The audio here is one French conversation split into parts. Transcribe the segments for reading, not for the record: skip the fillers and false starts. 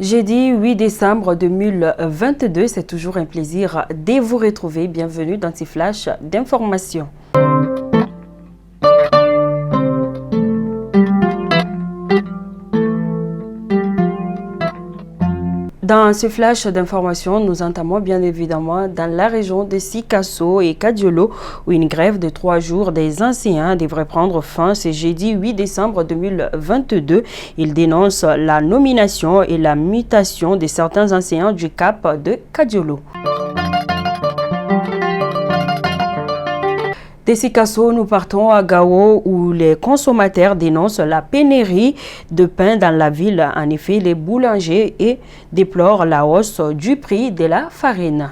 Jeudi 8 décembre 2022, c'est toujours un plaisir de vous retrouver. Bienvenue dans ces flashs d'informations. Dans ce flash d'informations, nous entamons bien évidemment dans la région de Sikasso et Kadiolo, où une grève de 3 jours des enseignants devrait prendre fin ce jeudi 8 décembre 2022. Ils dénoncent la nomination et la mutation de certains enseignants du Cap de Kadiolo. De Sikasso, nous partons à Gao où les consommateurs dénoncent la pénurie de pain dans la ville. En effet, les boulangers déplorent la hausse du prix de la farine.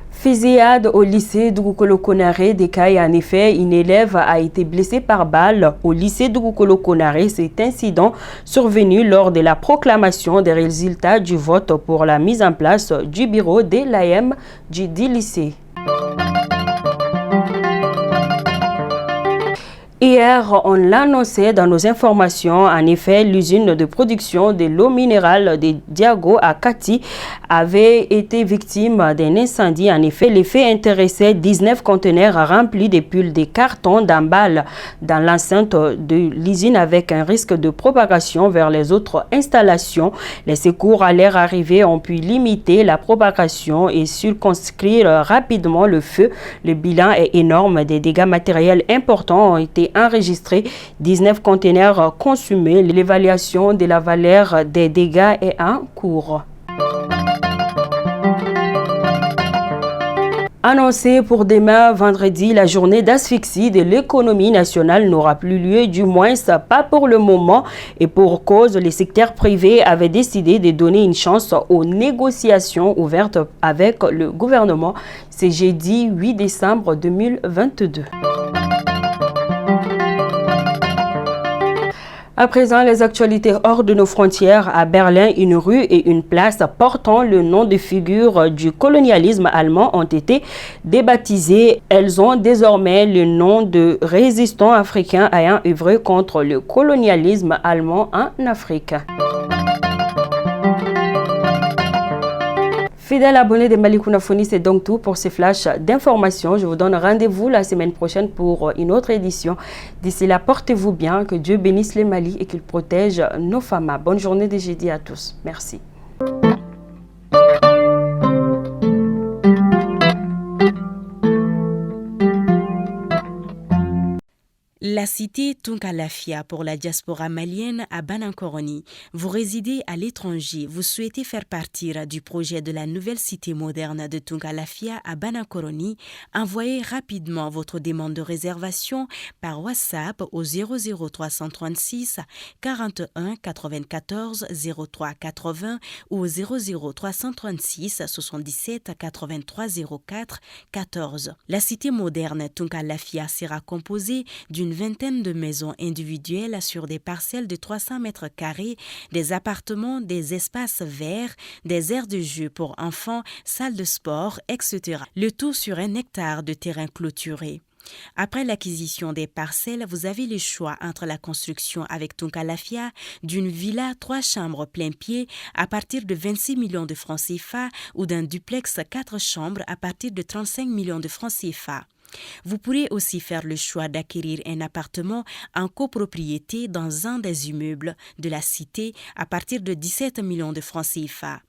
Fusillade au lycée Dougoucolo Konaré d'Ekaï. En effet, une élève a été blessée par balle au lycée Dougoucolo Konaré. Cet incident survenu lors de la proclamation des résultats du vote pour la mise en place du bureau de l'AM du dit lycée. Hier, on l'annonçait dans nos informations. En effet, l'usine de production de l'eau minérale de Diago à Kati avait été victime d'un incendie. En effet, les faits intéressaient 19 conteneurs remplis de pulls de carton d'emballe dans l'enceinte de l'usine avec un risque de propagation vers les autres installations. Les secours à leur arrivée ont pu limiter la propagation et circonscrire rapidement le feu. Le bilan est énorme. Des dégâts matériels importants ont été enregistrés, 19 conteneurs consumés. L'évaluation de la valeur des dégâts est en cours. Annoncé pour demain vendredi, la journée d'asphyxie de l'économie nationale n'aura plus lieu, du moins pas pour le moment, et pour cause, les secteurs privés avaient décidé de donner une chance aux négociations ouvertes avec le gouvernement. C'est jeudi 8 décembre 2022. À présent, les actualités hors de nos frontières. À Berlin, une rue et une place portant le nom de figure du colonialisme allemand ont été débaptisées. Elles ont désormais le nom de résistants africains ayant œuvré contre le colonialisme allemand en Afrique. Fidèles abonnés de Malikounda Foni, c'est donc tout pour ces flashs d'informations. Je vous donne rendez-vous la semaine prochaine pour une autre édition. D'ici là, portez-vous bien, que Dieu bénisse les Mali et qu'il protège nos femmes. Bonne journée de jeudi à tous. Merci. La cité Tunkalafia pour la diaspora malienne à Banankoroni. Vous résidez à l'étranger, vous souhaitez faire partir du projet de la nouvelle cité moderne de Tunkalafia à Banankoroni, envoyez rapidement votre demande de réservation par WhatsApp au 00336 41 94 03 80 ou 00336 77 83 04 14. La cité moderne Tunkalafia sera composée d'une vingtaine de maisons individuelles sur des parcelles de 300 mètres carrés, des appartements, des espaces verts, des aires de jeu pour enfants, salles de sport, etc. Le tout sur 1 hectare de terrain clôturé. Après l'acquisition des parcelles, vous avez le choix entre la construction avec Tunkalafia d'une villa 3 chambres plein pied à partir de 26 millions de francs CFA ou d'un duplex 4 chambres à partir de 35 millions de francs CFA. Vous pourrez aussi faire le choix d'acquérir un appartement en copropriété dans un des immeubles de la cité à partir de 17 millions de francs CFA.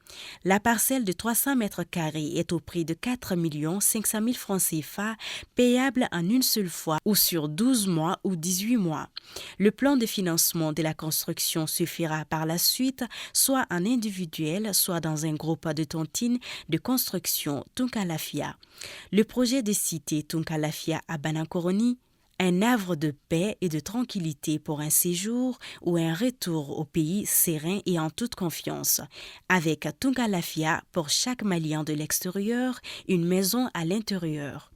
La parcelle de 300 mètres carrés est au prix de 4 500 000 francs CFA, payable en une seule fois ou sur 12 mois ou 18 mois. Le plan de financement de la construction se fera par la suite, soit en individuel, soit dans un groupe de tontines de construction Tunkalafia. Le projet de cité Tunkalafia à Banankoroni, un havre de paix et de tranquillité pour un séjour ou un retour au pays serein et en toute confiance. Avec Tunkalafia, pour chaque Malien de l'extérieur, une maison à l'intérieur.